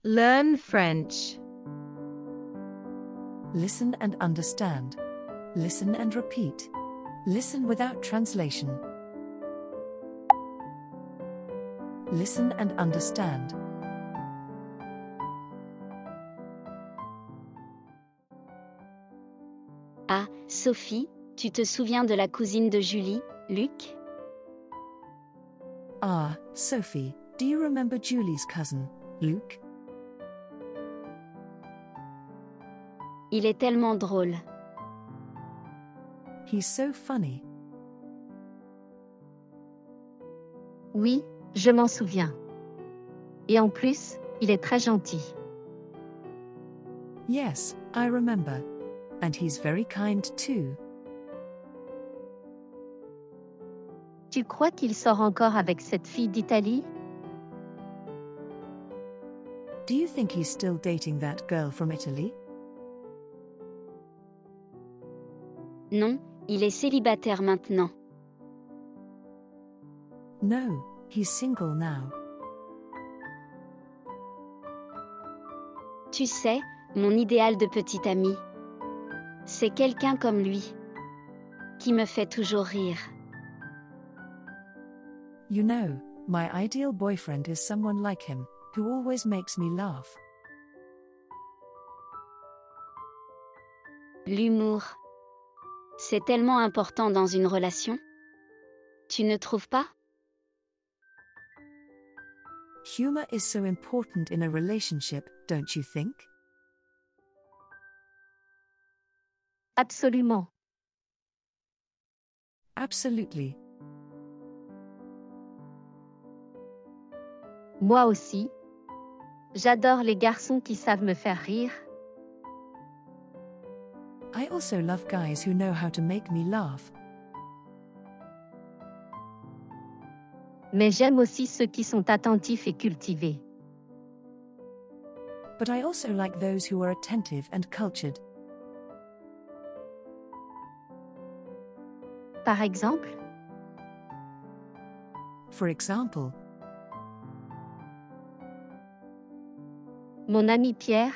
Learn French. Listen and understand. Listen and repeat. Listen without translation. Listen and understand. Ah, Sophie, tu te souviens de la cousine de Julie, Luc? Ah, Sophie, do you remember Julie's cousin, Luke? Il est tellement drôle. He's so funny. Oui, je m'en souviens. Et en plus, il est très gentil. Yes, I remember. And he's very kind too. Tu crois qu'il sort encore avec cette fille d'Italie? Do you think he's still dating that girl from Italy? Non, il est célibataire maintenant. No, he's single now. Tu sais, mon idéal de petit ami. C'est quelqu'un comme lui. Qui me fait toujours rire. You know, my ideal boyfriend is someone like him, who always makes me laugh. L'humour. C'est tellement important dans une relation. Tu ne trouves pas? Humor is so important in a relationship, don't you think? Absolument. Absolutely. Moi aussi. J'adore les garçons qui savent me faire rire. I also love guys who know how to make me laugh. Mais j'aime aussi ceux qui sont attentifs et cultivés. But I also like those who are attentive and cultured. Par exemple, For example, mon ami Pierre.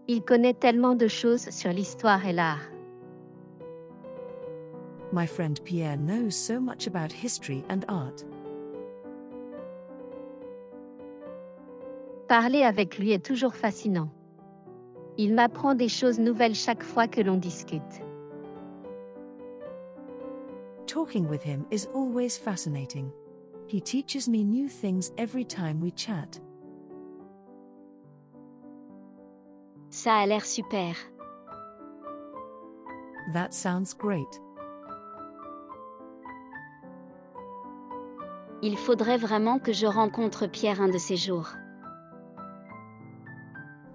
Il connaît tellement de choses sur l'histoire et l'art. my friend Pierre knows so much about history and art. Parler avec lui est toujours fascinant. Il m'apprend des choses nouvelles chaque fois que l'on discute. Talking with him is always fascinating. He teaches me new things every time we chat. Ça a l'air super. That sounds great. Il faudrait vraiment que je rencontre Pierre un de ces jours.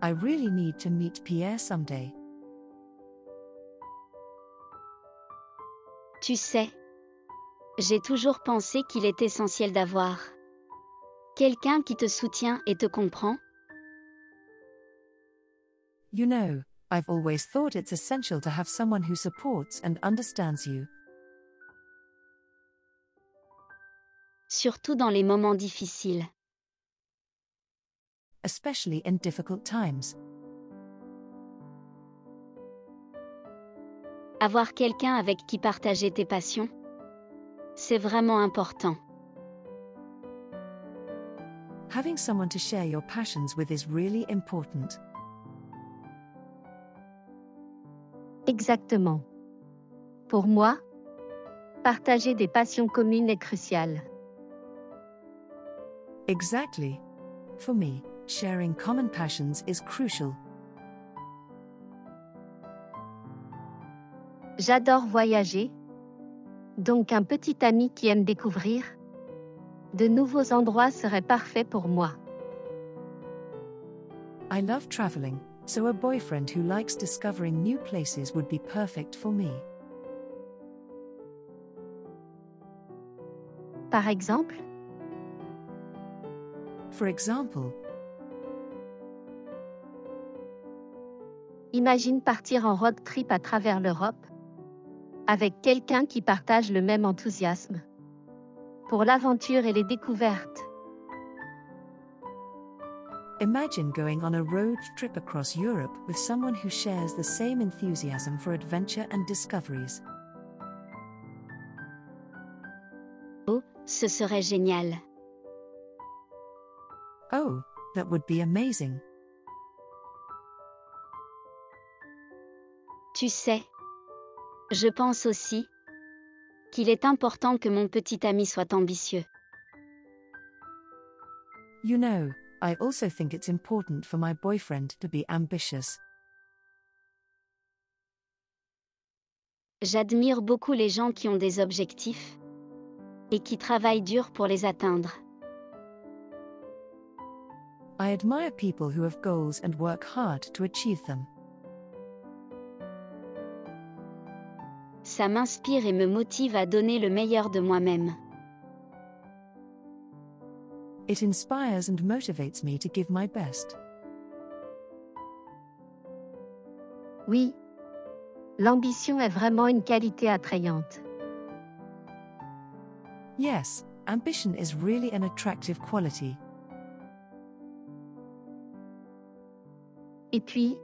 I really need to meet Pierre someday. Tu sais, j'ai toujours pensé qu'il est essentiel d'avoir quelqu'un qui te soutient et te comprend. You know, I've always thought it's essential to have someone who supports and understands you. Surtout dans les moments difficiles. Especially in difficult times. Avoir quelqu'un avec qui partager tes passions, c'est vraiment important. Having someone to share your passions with is really important. Exactement. Pour moi, partager des passions communes est crucial. Exactly. For me, sharing common passions is crucial. J'adore voyager. Donc un petit ami qui aime découvrir de nouveaux endroits serait parfait pour moi. I love traveling, so a boyfriend who likes discovering new places would be perfect for me. Par exemple, For example, imagine partir en road trip à travers l'Europe avec quelqu'un qui partage le même enthousiasme pour l'aventure et les découvertes. Imagine going on a road trip across Europe with someone who shares the same enthusiasm for adventure and discoveries. Oh, ce serait génial. Oh, that would be amazing. Tu sais, je pense aussi qu'il est important que mon petit ami soit ambitieux. You know, I also think it's important for my boyfriend to be ambitious. J'admire beaucoup les gens qui ont des objectifs et qui travaillent dur pour les atteindre. I admire people who have goals and work hard to achieve them. Ça m'inspire et me motive à donner le meilleur de moi-même. It inspires and motivates me to give my best. Oui. L'ambition est vraiment une qualité attrayante. Yes, ambition is really an attractive quality. Et puis,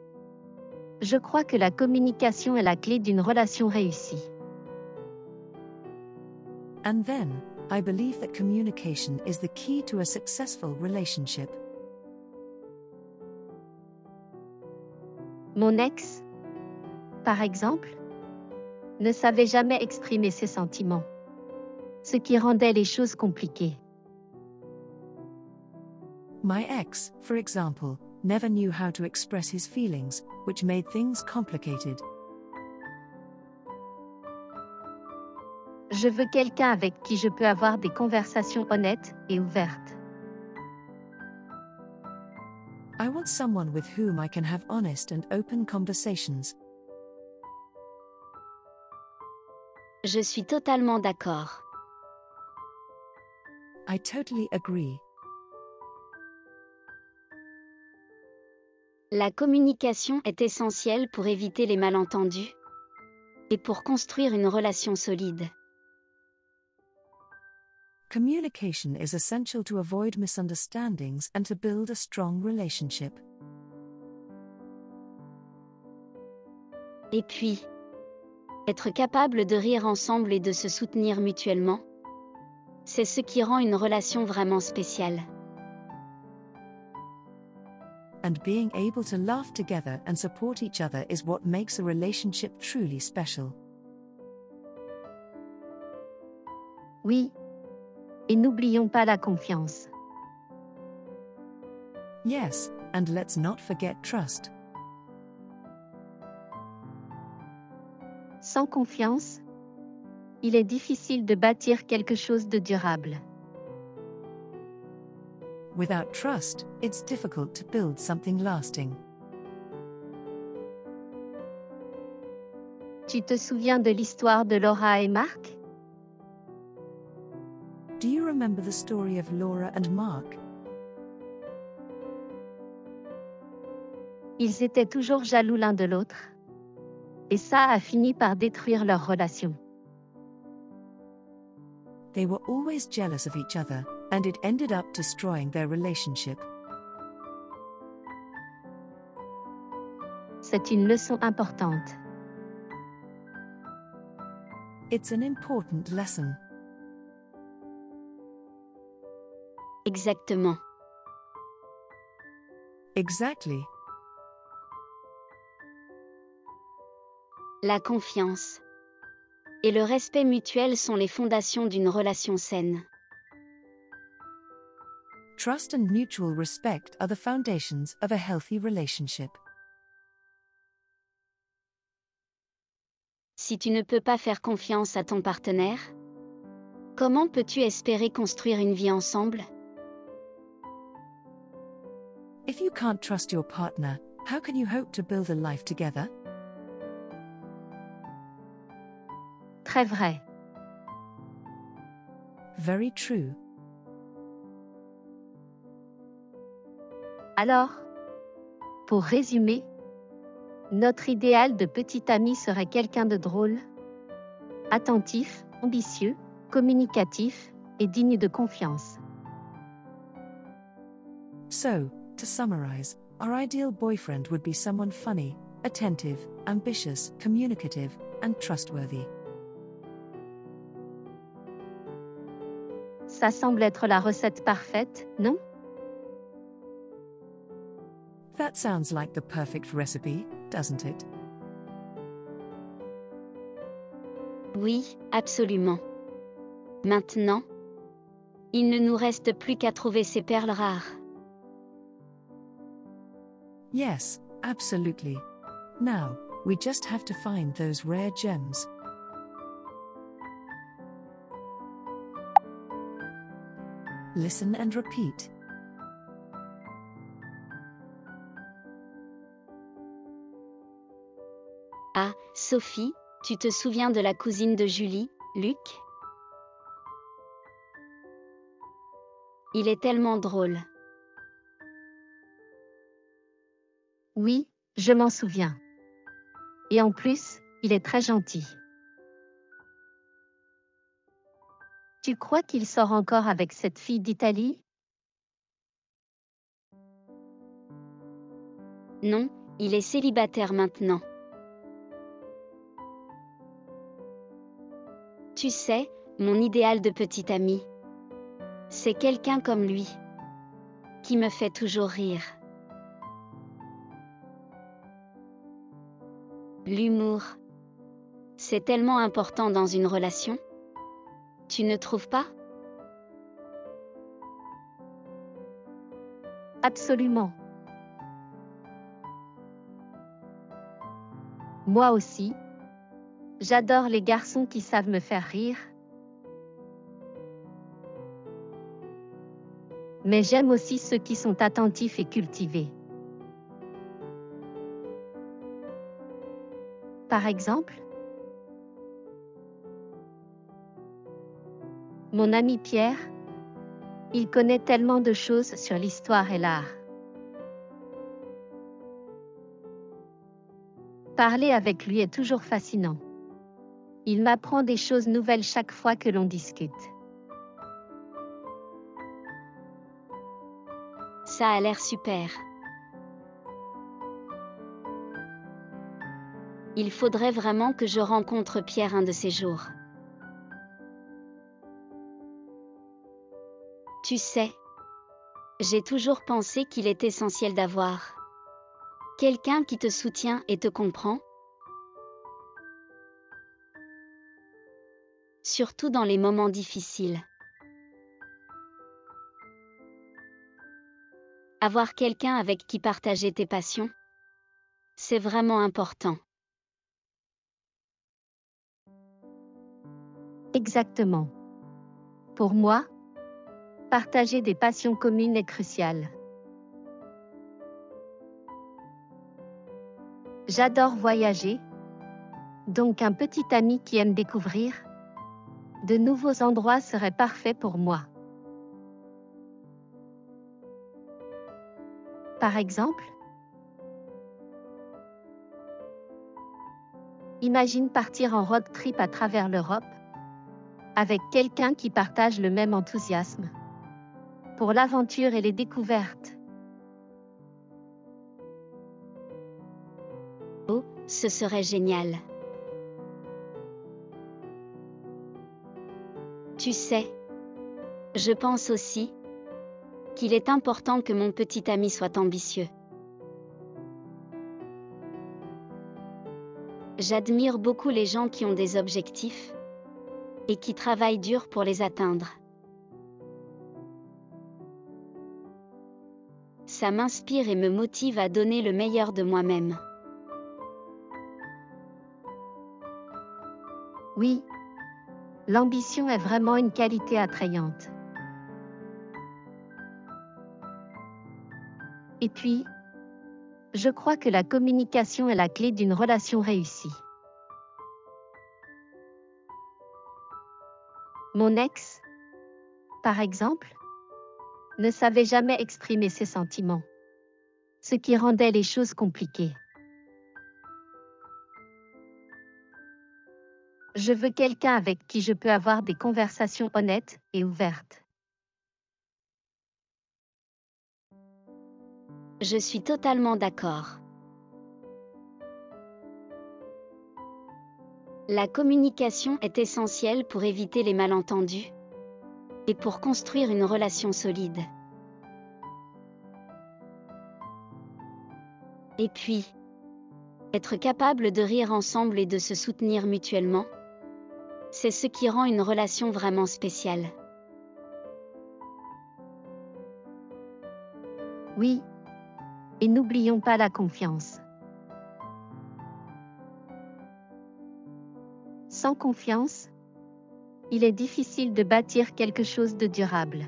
je crois que la communication est la clé d'une relation réussie. And then, I believe that communication is the key to a successful relationship. Mon ex, par exemple, ne savait jamais exprimer ses sentiments, ce qui rendait les choses compliquées. My ex, for example, never knew how to express his feelings, which made things complicated. Je veux quelqu'un avec qui je peux avoir des conversations honnêtes et ouvertes. I want someone with whom I can have honest and open conversations. Je suis totalement d'accord. I totally agree. La communication est essentielle pour éviter les malentendus et pour construire une relation solide. Communication is essential to avoid misunderstandings and to build a strong relationship. Et puis, être capable de rire ensemble et de se soutenir mutuellement, c'est ce qui rend une relation vraiment spéciale. And being able to laugh together and support each other is what makes a relationship truly special. Oui. Et n'oublions pas la confiance. Yes, and let's not forget trust. Sans confiance, il est difficile de bâtir quelque chose de durable. Without trust, it's difficult to build something lasting. Tu te souviens de l'histoire de Laura et Marc? Do you remember the story of Laura and Mark? Ils étaient toujours jaloux l'un de l'autre. Et ça a fini par détruire leur relation. They were always jealous of each other, and it ended up destroying their relationship. C'est une leçon importante. It's an important lesson. Exactement. Exactly. La confiance et le respect mutuel sont les fondations d'une relation saine. Trust and mutual respect are the foundations of a healthy relationship. Si tu ne peux pas faire confiance à ton partenaire, comment peux-tu espérer construire une vie ensemble? If you can't trust your partner, how can you hope to build a life together? Très vrai. Very true. Alors, pour résumer, notre idéal de petit ami serait quelqu'un de drôle, attentif, ambitieux, communicatif et digne de confiance. So, To summarize, our ideal boyfriend would be someone funny, attentive, ambitious, communicative, and trustworthy. Ça semble être la recette parfaite, non? That sounds like the perfect recipe, doesn't it? Oui, absolument. Maintenant, il ne nous reste plus qu'à trouver ces perles rares. Yes, absolutely. Now, we just have to find those rare gems. Listen and repeat. Ah, Sophie, tu te souviens de la cousine de Julie, Luc? Il est tellement drôle. Oui, je m'en souviens. Et en plus, il est très gentil. Tu crois qu'il sort encore avec cette fille d'Italie? Non, il est célibataire maintenant. Tu sais, mon idéal de petit ami. C'est quelqu'un comme lui. Qui me fait toujours rire. L'humour. C'est tellement important dans une relation. Tu ne trouves pas? Absolument. Moi aussi. J'adore les garçons qui savent me faire rire. Mais j'aime aussi ceux qui sont attentifs et cultivés. Par exemple, mon ami Pierre, il connaît tellement de choses sur l'histoire et l'art. Parler avec lui est toujours fascinant. Il m'apprend des choses nouvelles chaque fois que l'on discute. Ça a l'air super. Il faudrait vraiment que je rencontre Pierre un de ces jours. Tu sais, j'ai toujours pensé qu'il est essentiel d'avoir quelqu'un qui te soutient et te comprend. Surtout dans les moments difficiles. Avoir quelqu'un avec qui partager tes passions, c'est vraiment important. Exactement. Pour moi, partager des passions communes est crucial. J'adore voyager, donc un petit ami qui aime découvrir de nouveaux endroits serait parfait pour moi. Par exemple, imagine partir en road trip à travers l'Europe avec quelqu'un qui partage le même enthousiasme pour l'aventure et les découvertes. Oh, ce serait génial. Tu sais, je pense aussi qu'il est important que mon petit ami soit ambitieux. J'admire beaucoup les gens qui ont des objectifs et qui travaillent dur pour les atteindre. Ça m'inspire et me motive à donner le meilleur de moi-même. Oui, l'ambition est vraiment une qualité attrayante. Et puis, je crois que la communication est la clé d'une relation réussie. Mon ex, par exemple, ne savait jamais exprimer ses sentiments, ce qui rendait les choses compliquées. Je veux quelqu'un avec qui je peux avoir des conversations honnêtes et ouvertes. Je suis totalement d'accord. La communication est essentielle pour éviter les malentendus et pour construire une relation solide. Et puis, être capable de rire ensemble et de se soutenir mutuellement, c'est ce qui rend une relation vraiment spéciale. Oui. Et n'oublions pas la confiance. Sans confiance, il est difficile de bâtir quelque chose de durable.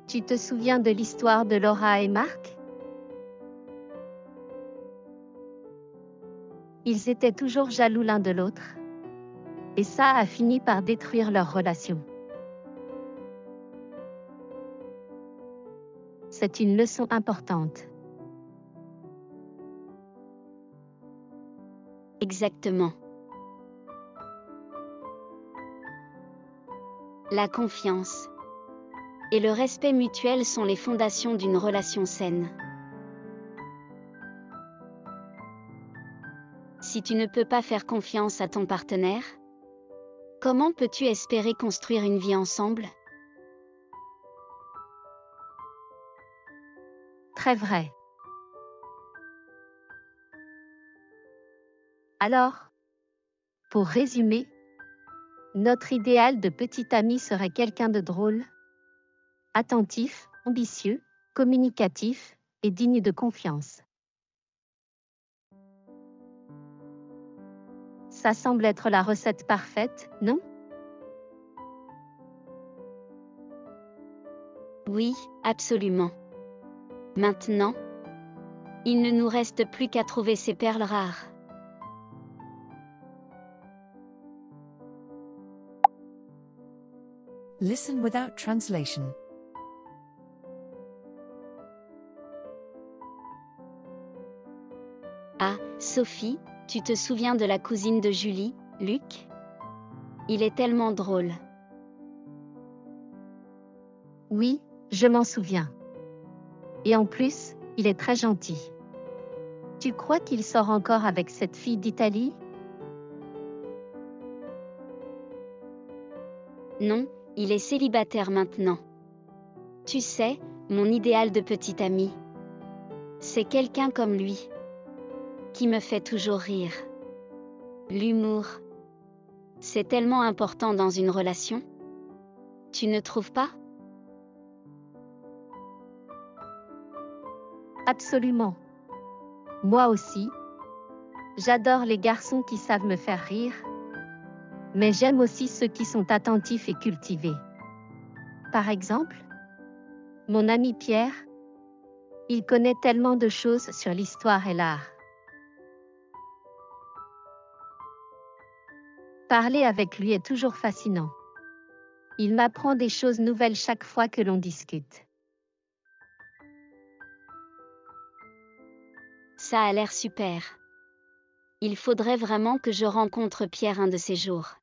Tu te souviens de l'histoire de Laura et Marc? Ils étaient toujours jaloux l'un de l'autre. Et ça a fini par détruire leur relation. C'est une leçon importante. Exactement. La confiance et le respect mutuel sont les fondations d'une relation saine. Si tu ne peux pas faire confiance à ton partenaire, comment peux-tu espérer construire une vie ensemble? Très vrai. Alors, pour résumer, notre idéal de petit ami serait quelqu'un de drôle, attentif, ambitieux, communicatif et digne de confiance. Ça semble être la recette parfaite, non? Oui, absolument. Maintenant, il ne nous reste plus qu'à trouver ces perles rares. Listen without translation. Ah, Sophie, tu te souviens de la cousine de Julie, Luc? Il est tellement drôle. Oui, je m'en souviens. Et en plus, il est très gentil. Tu crois qu'il sort encore avec cette fille d'Italie? Non, il est célibataire maintenant. Tu sais, mon idéal de petit ami. C'est quelqu'un comme lui, qui me fait toujours rire. L'humour. C'est tellement important dans une relation. Tu ne trouves pas? Absolument. Moi aussi. J'adore les garçons qui savent me faire rire. Mais j'aime aussi ceux qui sont attentifs et cultivés. Par exemple, mon ami Pierre, il connaît tellement de choses sur l'histoire et l'art. Parler avec lui est toujours fascinant. Il m'apprend des choses nouvelles chaque fois que l'on discute. Ça a l'air super. Il faudrait vraiment que je rencontre Pierre un de ces jours.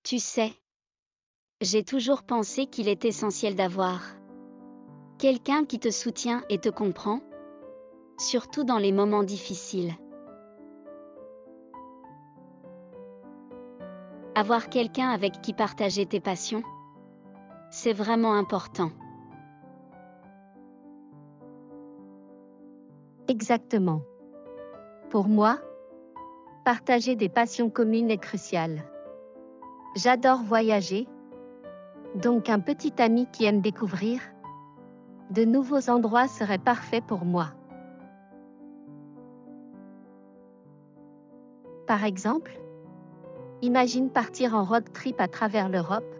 Tu sais, j'ai toujours pensé qu'il est essentiel d'avoir quelqu'un qui te soutient et te comprend, surtout dans les moments difficiles. Avoir quelqu'un avec qui partager tes passions, c'est vraiment important. Exactement. Pour moi, partager des passions communes est crucial. J'adore voyager, donc un petit ami qui aime découvrir de nouveaux endroits serait parfait pour moi. Par exemple, imagine partir en road trip à travers l'Europe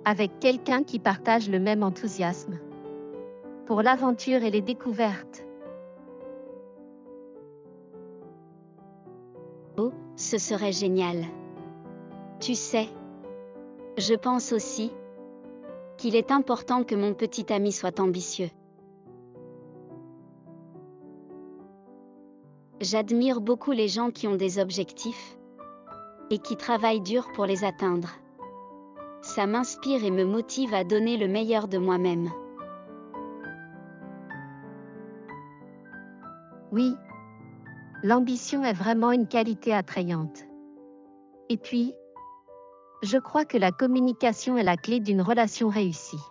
avec quelqu'un qui partage le même enthousiasme pour l'aventure et les découvertes. Oh, ce serait génial. Tu sais, je pense aussi qu'il est important que mon petit ami soit ambitieux. J'admire beaucoup les gens qui ont des objectifs et qui travaillent dur pour les atteindre. Ça m'inspire et me motive à donner le meilleur de moi-même. Oui, l'ambition est vraiment une qualité attrayante. Et puis, je crois que la communication est la clé d'une relation réussie.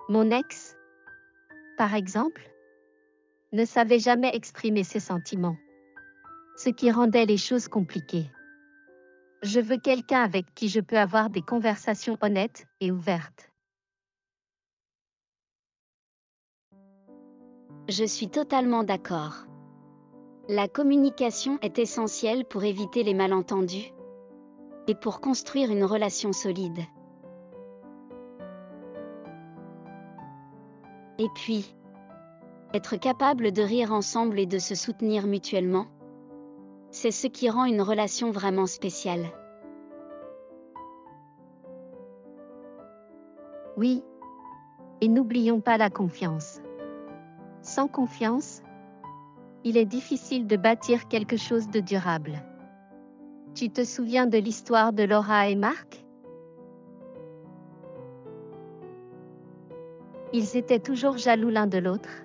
Mon ex, par exemple, ne savait jamais exprimer ses sentiments, ce qui rendait les choses compliquées. Je veux quelqu'un avec qui je peux avoir des conversations honnêtes et ouvertes. Je suis totalement d'accord. La communication est essentielle pour éviter les malentendus et pour construire une relation solide. Et puis, être capable de rire ensemble et de se soutenir mutuellement, c'est ce qui rend une relation vraiment spéciale. Oui, et n'oublions pas la confiance. Sans confiance, il est difficile de bâtir quelque chose de durable. Tu te souviens de l'histoire de Laura et Marc? Ils étaient toujours jaloux l'un de l'autre.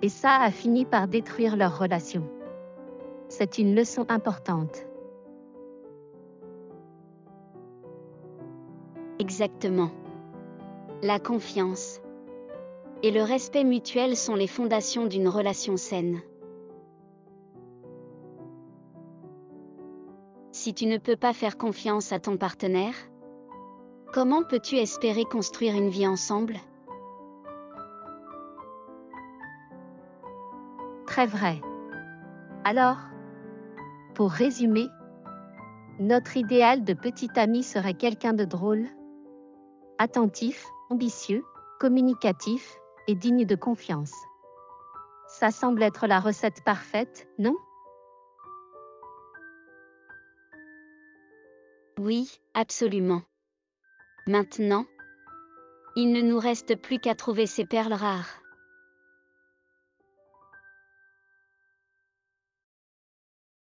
Et ça a fini par détruire leur relation. C'est une leçon importante. Exactement. La confiance et le respect mutuel sont les fondations d'une relation saine. Si tu ne peux pas faire confiance à ton partenaire, comment peux-tu espérer construire une vie ensemble? Très vrai. Alors, pour résumer, notre idéal de petit ami serait quelqu'un de drôle, attentif, ambitieux, communicatif et digne de confiance. Ça semble être la recette parfaite, non? Oui, absolument. Maintenant, il ne nous reste plus qu'à trouver ces perles rares.